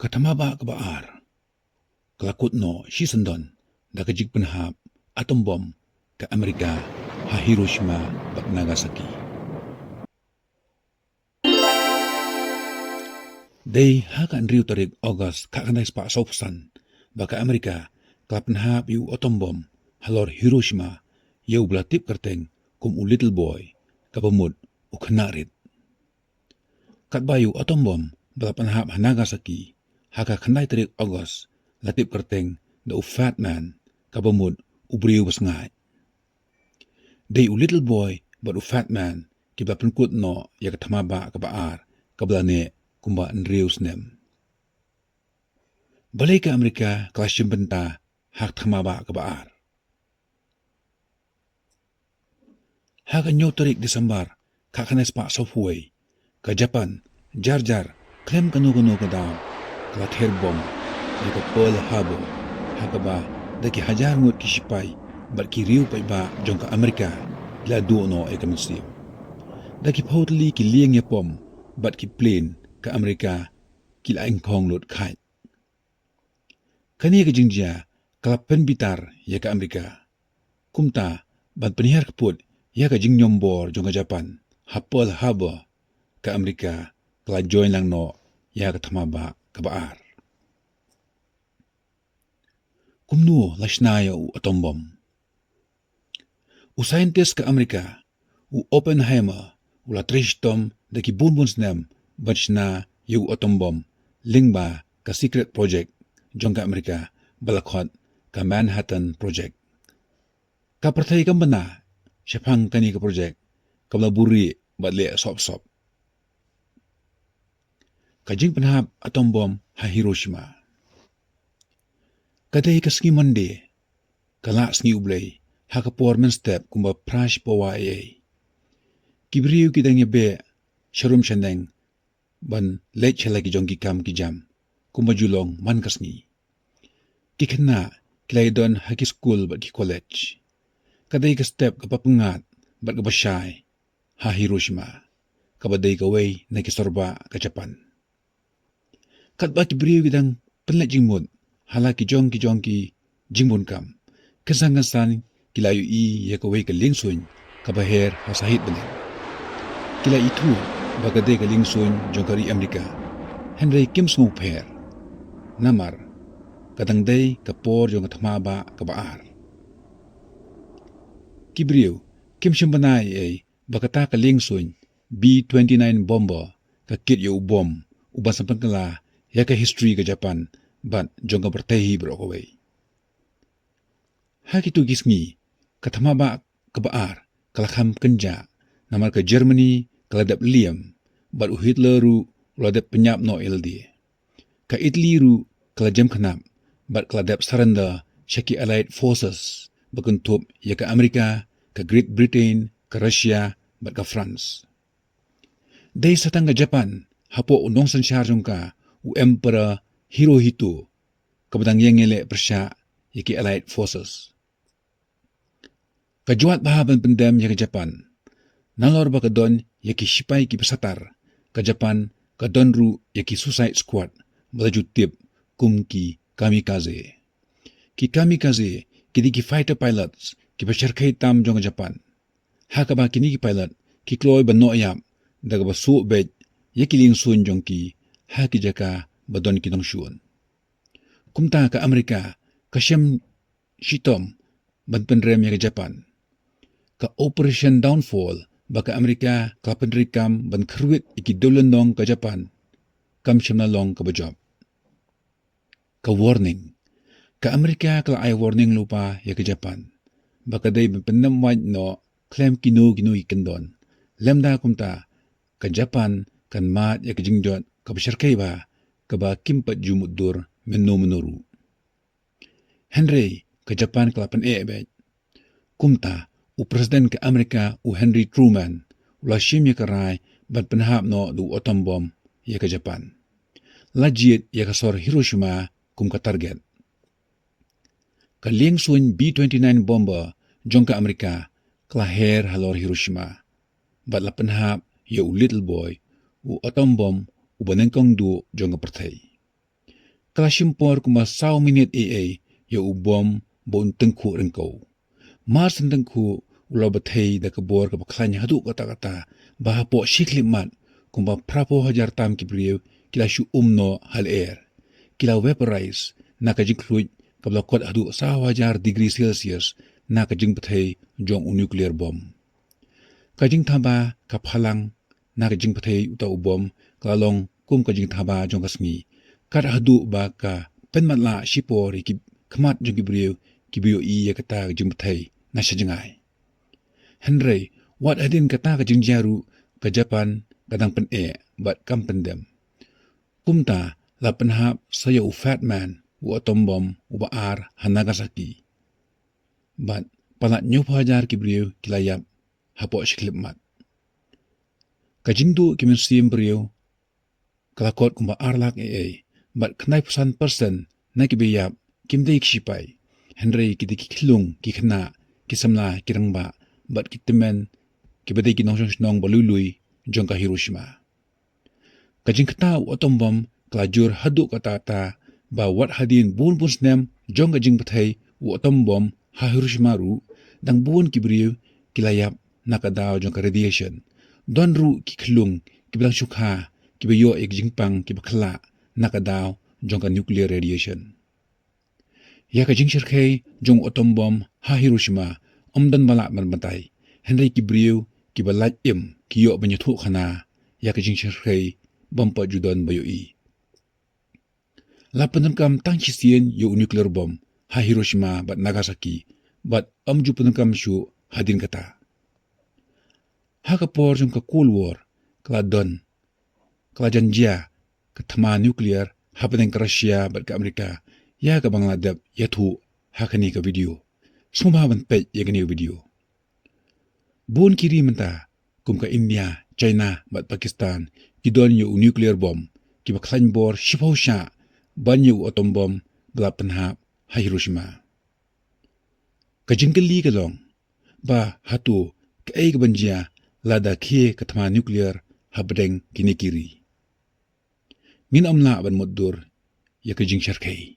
Katamaba kabaar. Kelakut no Shisandon da kajik penhap atom bom ke Amerika ha Hiroshima bak Nagasaki. Day ha kan riu tarik August ka kanais pa sopsan baka Amerika ka penhap yu atom bom halor Hiroshima yau belatip kerteng kum u little boy ka pemud u kenarit. Kat bayu atom bom bala penhap ha Nagasaki ha ka kanai tarik August latip kerteng da u fat man ka pemud u beriu besngai. Day u little boy but u fat man ki ba penkut no ya ka tamaba ka baar ka belane kumba nriu snem. Balai ke Amerika kelas benta hak tamaba ka baar. Ha ka nyo tarik Desember ka kanes pa sofuay ka Japan jar klem kanu ka daw kala ther bom ya ka Pearl Harbor ha ka ba daki hajar ngut ki sipay bat ki riu pa ba jong ka Amerika la duo no e kanusiyo. Daki pautli ki liang ya pom bat ki plane ka Amerika ki la engkong lot kait. Kani ka jingjia kala penbitar ya ka Amerika. Kumta ban penihar kaput ya ka jingyombor jong ka Japan ha Pearl Harbor ka Amerika kala join lang no ya ka tamaba ka baar. Kumnu lasnaya u atom bom. U scientist ka Amerika, u Oppenheimer, u la trishtom da ki bunbun snem batchna yu atom bom lingba ka secret project jong ka Amerika balakot ka Manhattan Project. Ka pertai ka bana, syapang kani ka project, ka buri batle sop-sop. Ka jing penhap atom bom ha Hiroshima. Kadai ka ski Monday, kala sngi ublay, ha ka porman step kumba prash pawa ay. Kibriu kitang yabe, sharum shandeng, ban late siya lagi jong kikam kijam, kumba julong man ka sngi. Kikana, kilay doon ha ki school bat ki college. Kadai ka step ka papungat, bat ka basyay, ha Hiroshima, kabaday ka way na kisorba ka Japan. Kat ba kibriu kitang panlet jingmud, hala ki jong ki jingbun kam. Kesan kilayu i ya kaway ka lingsun kabaher hasahit balen. Kila itu bagade ka lingsun jong kari Amerika. Henry Kim Smuper. Namar katangday kapor jong katamaba kabaar. Kibriu Kim Shimbanay ay bakata ka lingsun B-29 bomber ka kit yo bom uban sa pangkala ya ka history ka Japan bat jong ka pertehi bro kaway. Hakitu gisngi katamaba kabaar kalakam kenja namar ka Germany kaladap Liam bat u Hitler ru kaladap penyap no LD. Ka Italy ru kalajam kanap bat kaladap surrender syaki Allied Forces bakuntup ya ka Amerika, ka Great Britain, ka Russia bat ka France. Day satang ka Japan hapo unong sansyarjong ka u Emperor Hirohito kabadang yengele persya yaki Allied Forces. Kajuat bahaban pendam ya ke Japan. Nalor ba kadon ya ki sipay ki pesatar. Ka Japan kadon ru ya ki suicide squad melaju tip kum ki kamikaze. Ki kamikaze kini ki fighter pilots ki pasyarkay tam jong Japan. Haka ba kini ki pilot ki kloy ban no ayap daga ba su bed ya ki lingsun jong ki haki jaka badon ki nong syun. Kumta ka Amerika kasyam shitom ban penrem ya ke Japan. Ka Operation Downfall baka Amerika ka penrikam ban kruit iki dolondong ka Japan kam syamna long ka bajob. Ka warning ka Amerika kala ay warning lupa ya ke Japan baka day ban penamwaj no klem kinu ikendon lemda kumta ka Japan kan mat ya ke jingjot ka pasyarkay ba ka ba kimpat jumudur menuru. Henry ka Japan kala pen kumta u Presiden ke Amerika u Henry Truman ula syim ya karay bat penhap no du atom bom ya ke Japan. Lajit ya kasor Hiroshima kum ka target. Ka lingsun B-29 bomber jong ka Amerika klaher halor Hiroshima. Bat la penhap ya u little boy u atom bom u banengkong du jong ka pertay. kala shimpor kuma 1 minit ya ubom bon tengku rengkau. Mars tengku ulau bathai da kabor ka baklanya hadu kata-kata bahapo shiklimat kuma prapo hajar tam kibriu kila shu umno hal air. Kila vaporize na kajing kluj kabla kot hadu 1,000 degree Celsius na kajing bathai jong nuclear bomb. Kajing thaba kaphalang na kajing bathai uta ubom kalalong kum kajing thaba jong kasngi kat hadu ba ka penmatla shipor ki khmat jong kibriu ya kata kajing bathai na shajengai. Henry wat hadin kata kajing jaru ke Japan kadang pen bat kam pendem. Kumta la penhap saya fat man u atom bomb u baar Nagasaki. Bat palat nyup hajar kibriu kilayap hapo shiklip mat. Kajing du kimen sim briu kalakot kumba arlak bat knai person na kibiyap kimdei kshipai. Henry kiti kilung kikna kisamla kirangba bat kitimen kibadai kinong balului jong ka Hiroshima. Kajing kata u atom bomb kelajur hadu kata ba wat hadin bun snem jong kajing bathai u atom bomb ha Hiroshima ru dang bun kibriu kilayap nakadaw jong ka radiation. Don ru kiklung kibilang syukha kibayo jingpang kibakla nakadaw jong ka nuclear radiation. Ya kajing shirkhay jong atom bomb ha Hiroshima omdan malak matay. Henry kibriu kibalat kiyo banyuthu khana ya kajing shirkhay bompa judon bayoi. La penerkam tang sisien yo nuclear bomb ha Hiroshima bat Nagasaki bat amju penerkam shu hadin kata. Ha kapor jong ka Cold War kala don kala janjia ka thama nuclear ha peneng ka Russia bat ka Amerika ya ka Bangladesh ya thu ha kani ka video. Semua ban pej ya kani video. Bun kiri menta kum ka India, China bat Pakistan kidon yo nuclear bomb ki baklan bor shipau sha ban yo atom bomb bla penhap ha Hiroshima. Kajingkeli kalong ba hatu ka banjia lada kie katama nuclear habdeng kini kiri. Min amla ban moddur ya kajing syarkai.